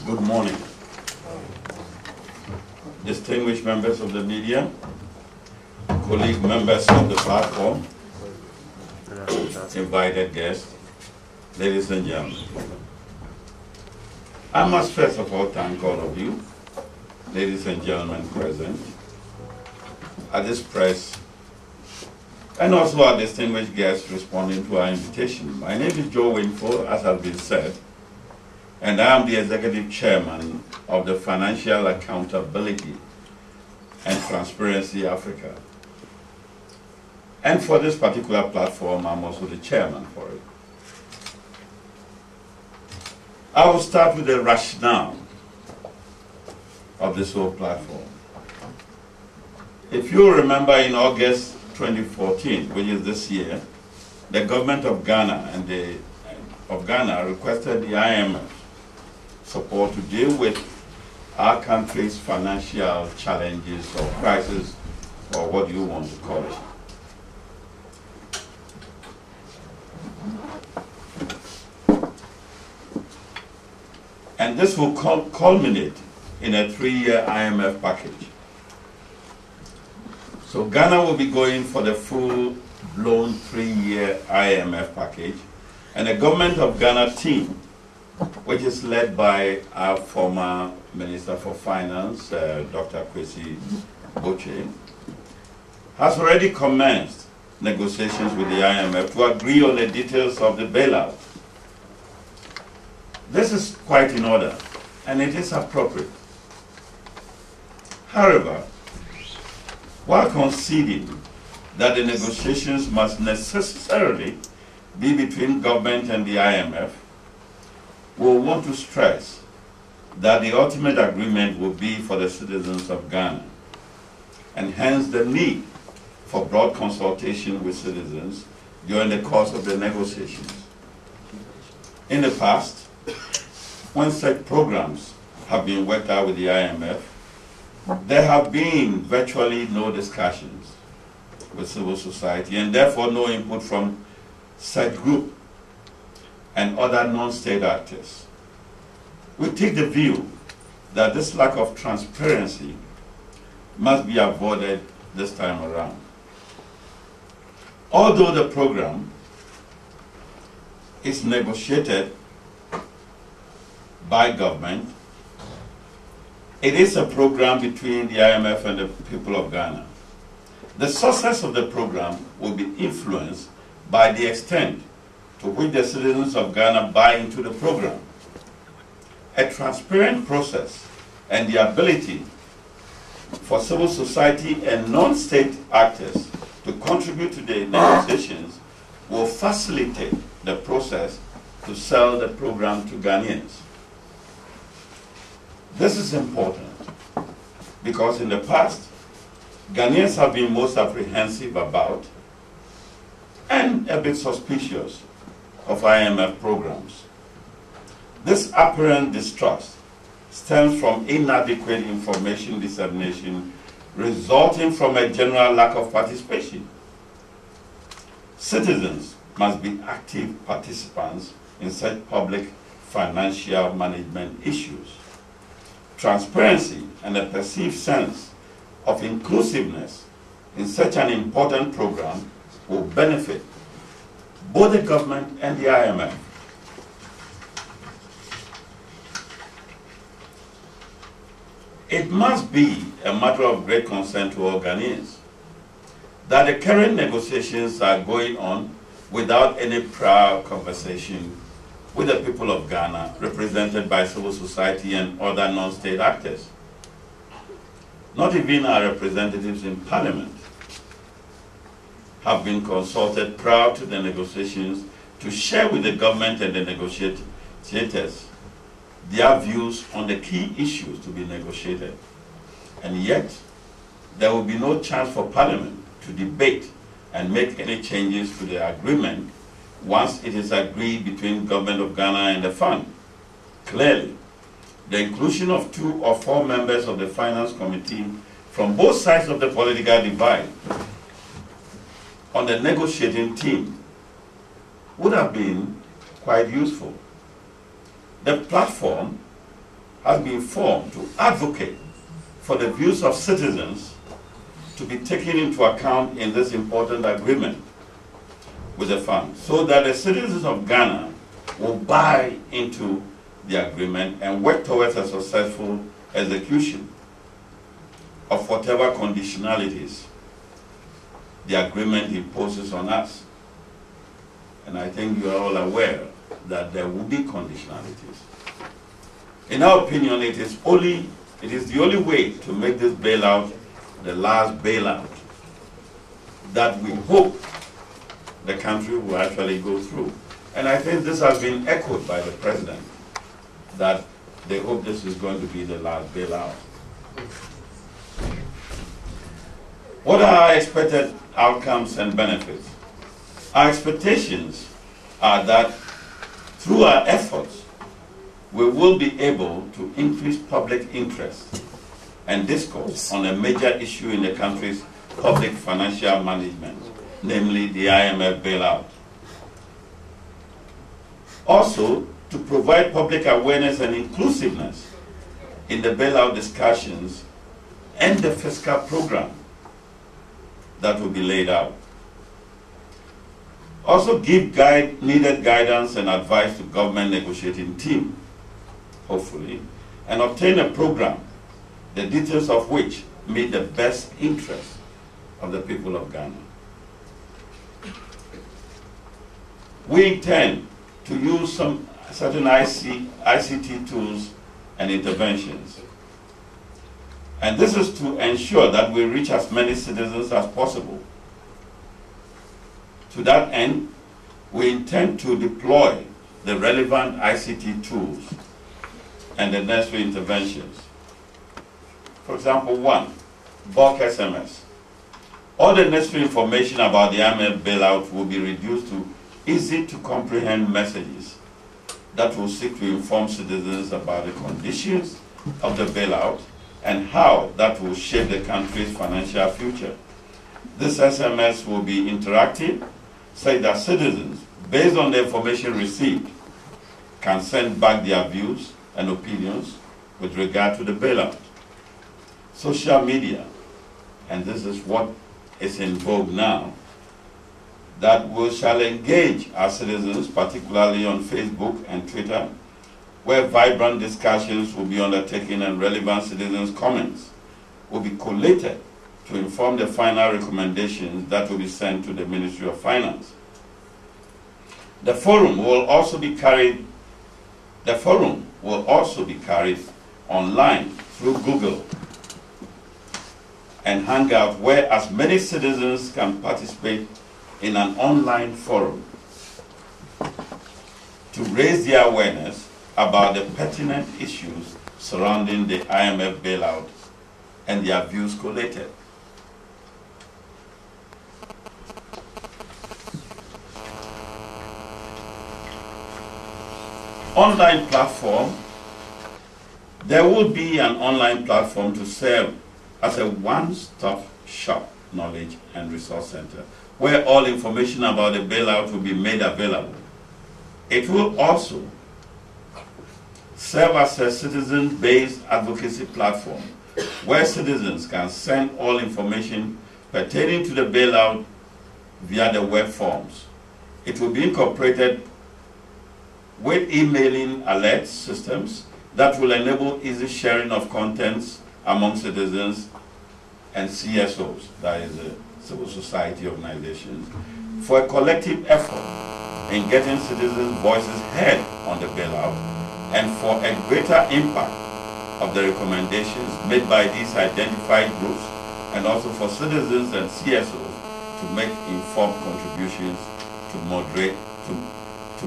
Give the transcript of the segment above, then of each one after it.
Good morning. Distinguished members of the media, colleague members of the platform, invited guests, ladies and gentlemen. I must first of all thank all of you, ladies and gentlemen present, at this press, and also our distinguished guests responding to our invitation. My name is Joe WINFUL, as has been said, and I am the Executive Chairman of the Financial Accountability and Transparency Africa. And for this particular platform, I'm also the chairman for it. I will start with the rationale of this whole platform. If you remember, in August 2014, which is this year, the government of Ghana requested the IMF support to deal with our country's financial challenges or crisis, or what you want to call it. And this will culminate in a 3-year IMF package. So Ghana will be going for the full-blown 3-year IMF package, and the government of Ghana team, which is led by our former Minister for Finance, Dr. Kwesi Boche, has already commenced negotiations with the IMF to agree on the details of the bailout. This is quite in order, and it is appropriate. However, while conceding that the negotiations must necessarily be between government and the IMF, we want to stress that the ultimate agreement will be for the citizens of Ghana, and hence the need for broad consultation with citizens during the course of the negotiations. In the past, when such programs have been worked out with the IMF, there have been virtually no discussions with civil society, and therefore no input from such group and other non-state actors. We take the view that this lack of transparency must be avoided this time around. Although the program is negotiated by government, it is a program between the IMF and the people of Ghana. The success of the program will be influenced by the extent to which the citizens of Ghana buy into the program. A transparent process and the ability for civil society and non-state actors to contribute to the negotiations will facilitate the process to sell the program to Ghanaians. This is important because in the past, Ghanaians have been most apprehensive about and a bit suspicious of IMF programs. This apparent distrust stems from inadequate information dissemination resulting from a general lack of participation. Citizens must be active participants in such public financial management issues. Transparency and a perceived sense of inclusiveness in such an important program will benefit both the government and the IMF. It must be a matter of great concern to all Ghanaians that the current negotiations are going on without any prior conversation with the people of Ghana, represented by civil society and other non-state actors. Not even our representatives in Parliament have been consulted prior to the negotiations to share with the government and the negotiators their views on the key issues to be negotiated. And yet, there will be no chance for Parliament to debate and make any changes to the agreement once it is agreed between government of Ghana and the fund. Clearly, the inclusion of 2 or 4 members of the Finance Committee from both sides of the political divide on the negotiating team would have been quite useful. The platform has been formed to advocate for the views of citizens to be taken into account in this important agreement with the fund, so that the citizens of Ghana will buy into the agreement and work towards a successful execution of whatever conditionalities the agreement imposes on us. And I think you are all aware that there will be conditionalities. In our opinion, it is the only way to make this bailout the last bailout that we hope the country will actually go through. And I think this has been echoed by the President, that they hope this is going to be the last bailout. What are our expected outcomes and benefits? Our expectations are that through our efforts, we will be able to increase public interest and discourse on a major issue in the country's public financial management, namely the IMF bailout. Also, to provide public awareness and inclusiveness in the bailout discussions and the fiscal program that will be laid out. Also give needed guidance and advice to government negotiating team, hopefully, and obtain a program, the details of which meet the best interest of the people of Ghana. We intend to use some certain ICT tools and interventions. And this is to ensure that we reach as many citizens as possible. To that end, we intend to deploy the relevant ICT tools and the necessary interventions. For example, 1, bulk SMS. All the necessary information about the IMF bailout will be reduced to easy-to-comprehend messages that will seek to inform citizens about the conditions of the bailout and how that will shape the country's financial future. This SMS will be interactive, so that citizens, based on the information received, can send back their views and opinions with regard to the bailout. Social media, and this is what is in vogue now, that we shall engage our citizens, particularly on Facebook and Twitter, where vibrant discussions will be undertaken and relevant citizens' comments will be collated to inform the final recommendations that will be sent to the Ministry of Finance. The forum will also be carried online through Google and Hangout, where as many citizens can participate in an online forum to raise their awareness about the pertinent issues surrounding the IMF bailout and their views collated. Online platform. There will be an online platform to serve as a one-stop shop knowledge and resource center, where all information about the bailout will be made available. It will also serve as a citizen-based advocacy platform, where citizens can send all information pertaining to the bailout via the web forms. It will be incorporated with emailing alert systems that will enable easy sharing of contents among citizens and CSOs, that is civil society organizations, for a collective effort in getting citizens' voices heard on the bailout and for a greater impact of the recommendations made by these identified groups, and also for citizens and CSOs to make informed contributions to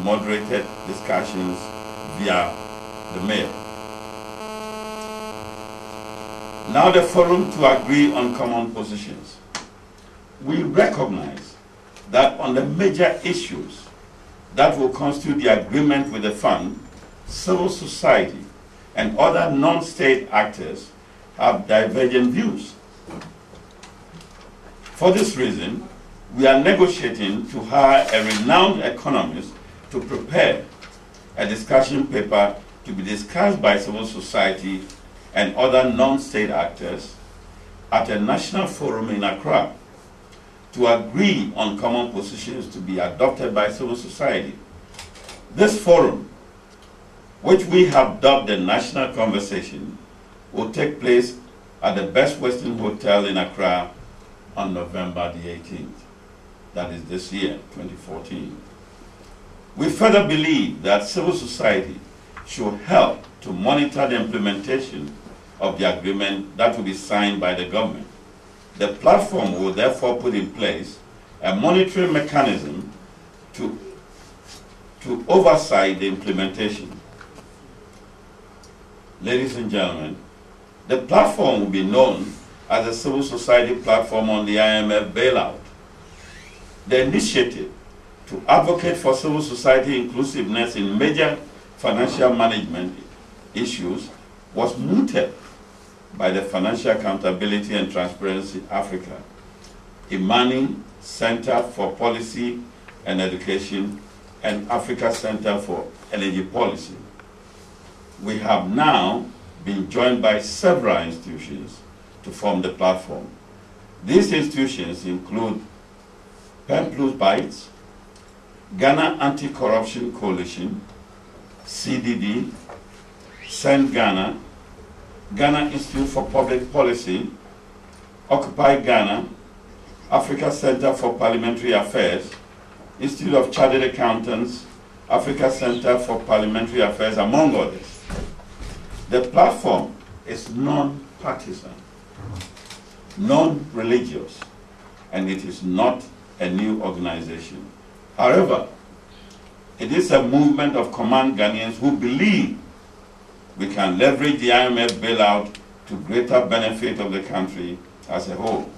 moderated discussions via the mail. Now the forum to agree on common positions. We recognize that on the major issues that will constitute the agreement with the fund, civil society and other non-state actors have divergent views. For this reason, we are negotiating to hire a renowned economist to prepare a discussion paper to be discussed by civil society and other non-state actors at a national forum in Accra to agree on common positions to be adopted by civil society. This forum, which we have dubbed the National Conversation, will take place at the Best Western Hotel in Accra on November the 18th. That is this year, 2014. We further believe that civil society should help to monitor the implementation of the agreement that will be signed by the government. The platform will therefore put in place a monitoring mechanism to oversight the implementation. Ladies and gentlemen, the platform will be known as the Civil Society Platform on the IMF Bailout. The initiative to advocate for civil society inclusiveness in major financial management issues was mooted by the Financial Accountability and Transparency Africa, Imani Center for Policy and Education, and Africa Center for Energy Policy. We have now been joined by several institutions to form the platform. These institutions include Imf Bailout, Ghana Anti-Corruption Coalition, CDD, Send Ghana, Ghana Institute for Public Policy, Occupy Ghana, Africa Center for Parliamentary Affairs, Institute of Chartered Accountants, Africa Center for Parliamentary Affairs, among others. The platform is non-partisan, non-religious, and it is not a new organization. However, it is a movement of common Ghanaians who believe we can leverage the IMF bailout to greater benefit of the country as a whole.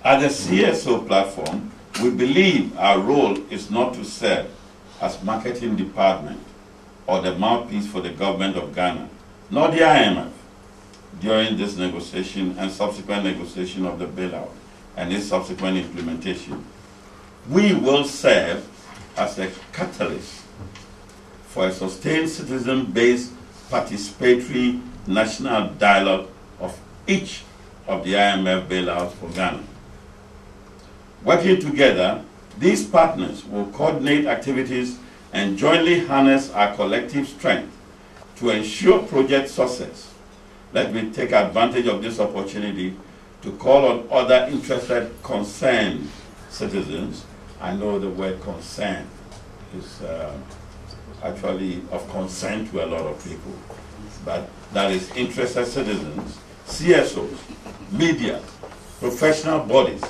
At the CSO platform, we believe our role is not to serve as marketing department or the mouthpiece for the government of Ghana, nor the IMF during this negotiation and subsequent negotiation of the bailout and its subsequent implementation. We will serve as a catalyst for a sustained citizen-based participatory national dialogue of each of the IMF bailouts for Ghana. Working together, these partners will coordinate activities and jointly harness our collective strength to ensure project success. Let me take advantage of this opportunity to call on other interested, concerned citizens. I know the word concern is actually of concern to a lot of people, but that is interested citizens, CSOs, media, professional bodies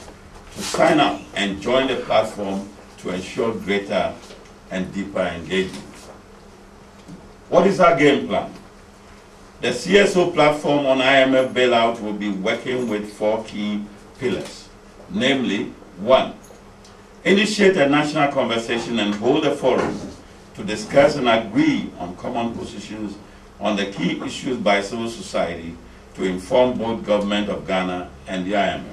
to sign up and join the platform to ensure greater and deeper engagement. What is our game plan? The CSO platform on IMF bailout will be working with 4 key pillars, namely, 1, initiate a national conversation and hold a forum to discuss and agree on common positions on the key issues by civil society to inform both government of Ghana and the IMF.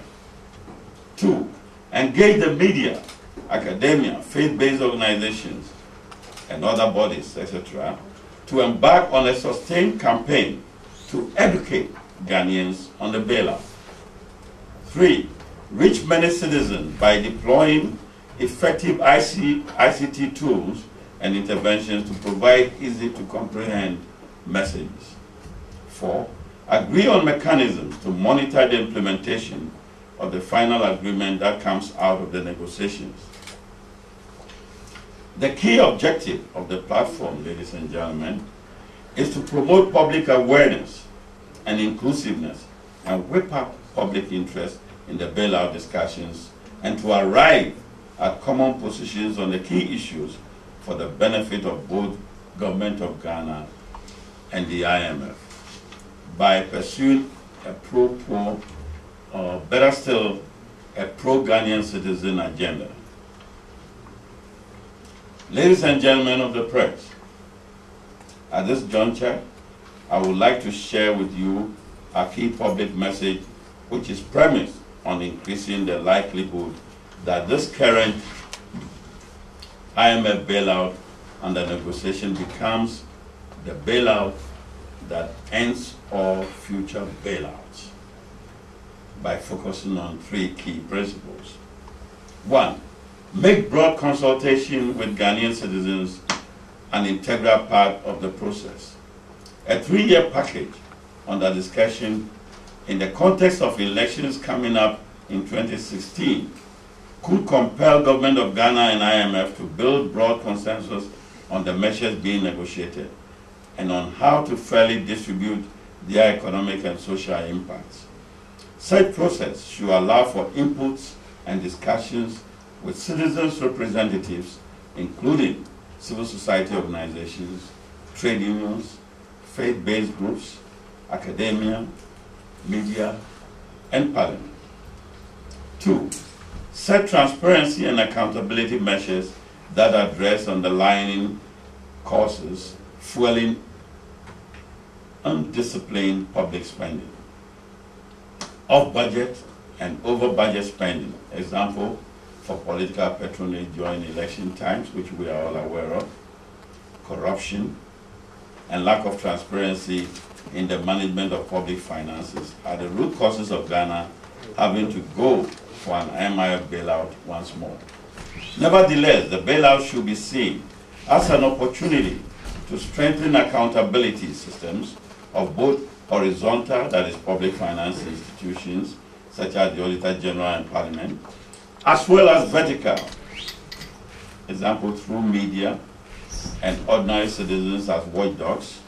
2, engage the media, academia, faith-based organizations, and other bodies, etc., to embark on a sustained campaign to educate Ghanaians on the bailout. 3, reach many citizens by deploying effective ICT tools and interventions to provide easy-to-comprehend messages. 4, agree on mechanisms to monitor the implementation of the final agreement that comes out of the negotiations. The key objective of the platform, ladies and gentlemen, is to promote public awareness and inclusiveness and whip up public interest in the bailout discussions and to arrive at common positions on the key issues for the benefit of both government of Ghana and the IMF by pursuing a pro-poor, or better still, a pro-Ghanaian citizen agenda. Ladies and gentlemen of the press, at this juncture, I would like to share with you a key public message which is premised on increasing the likelihood that this current IMF bailout under negotiation becomes the bailout that ends all future bailouts by focusing on 3 key principles. 1, make broad consultation with Ghanaian citizens an integral part of the process. A 3-year package under discussion in the context of elections coming up in 2016 could compel government of Ghana and IMF to build broad consensus on the measures being negotiated and on how to fairly distribute their economic and social impacts. Such process should allow for inputs and discussions with citizens' representatives, including civil society organizations, trade unions, faith-based groups, academia, media, and parliament. 2, set transparency and accountability measures that address underlying causes fueling undisciplined public spending. Off-budget and over-budget spending, example, for political patronage during election times, which we are all aware of, corruption, and lack of transparency in the management of public finances are the root causes of Ghana having to go for an IMF bailout once more. Nevertheless, the bailout should be seen as an opportunity to strengthen accountability systems of both horizontal, that is public finance institutions, such as the Auditor General and Parliament, as well as vertical, example through media and ordinary citizens as watchdogs,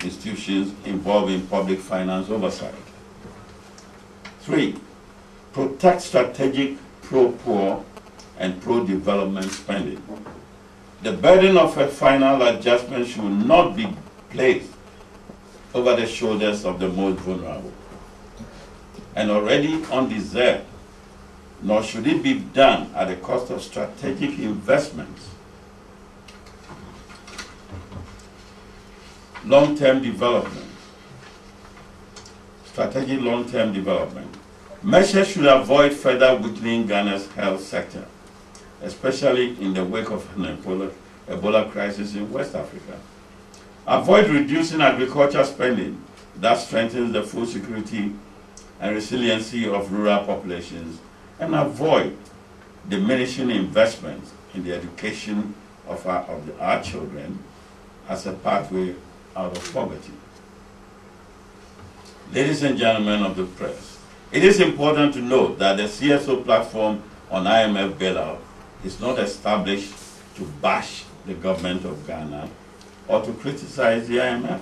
institutions involved in public finance oversight. 3, protect strategic pro-poor and pro-development spending. The burden of a final adjustment should not be placed over the shoulders of the most vulnerable and already undeserved, nor should it be done at the cost of strategic investments. Long-term development. Strategic long-term development. Measures should avoid further weakening Ghana's health sector, especially in the wake of an Ebola crisis in West Africa. Avoid reducing agriculture spending that strengthens the food security and resiliency of rural populations, and avoid diminishing investments in the education of our children as a pathway out of poverty. Ladies and gentlemen of the press, it is important to note that the CSO platform on IMF bailout is not established to bash the government of Ghana or to criticize the IMF.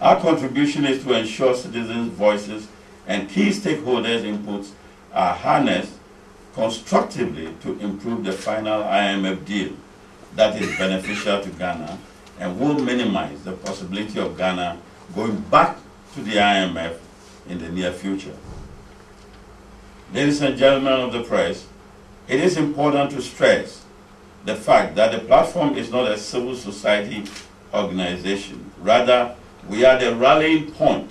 Our contribution is to ensure citizens' voices and key stakeholders' inputs are harnessed constructively to improve the final IMF deal that is beneficial to Ghana and will minimize the possibility of Ghana going back to the IMF in the near future. Ladies and gentlemen of the press, it is important to stress the fact that the platform is not a civil society organization. Rather, we are the rallying point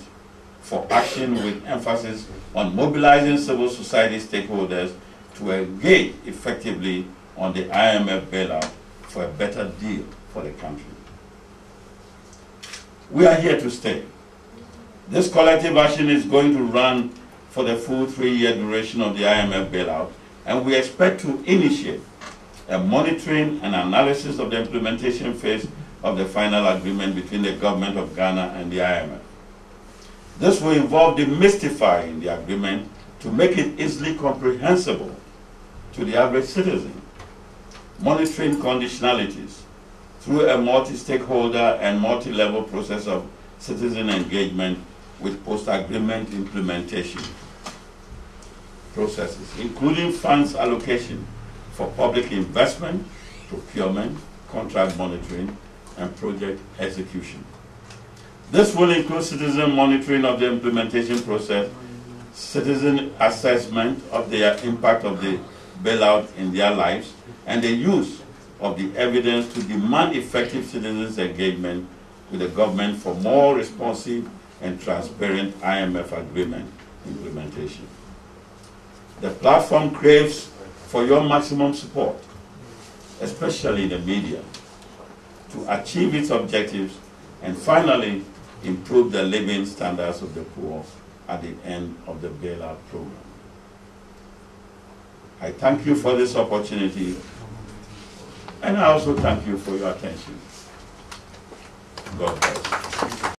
for action with emphasis on mobilizing civil society stakeholders to engage effectively on the IMF bailout for a better deal for the country. We are here to stay. This collective action is going to run for the full 3-year duration of the IMF bailout, and we expect to initiate a monitoring and analysis of the implementation phase of the final agreement between the government of Ghana and the IMF. This will involve demystifying the agreement to make it easily comprehensible to the average citizen, monitoring conditionalities through a multi-stakeholder and multi-level process of citizen engagement with post-agreement implementation processes, including funds allocation for public investment, procurement, contract monitoring, and project execution. This will include citizen monitoring of the implementation process, citizen assessment of the impact of the bailout in their lives, and the use of the evidence to demand effective citizens' engagement with the government for more responsive and transparent IMF agreement implementation. The platform craves for your maximum support, especially the media, to achieve its objectives and finally improve the living standards of the poor at the end of the bailout program. I thank you for this opportunity, and I also thank you for your attention. God bless.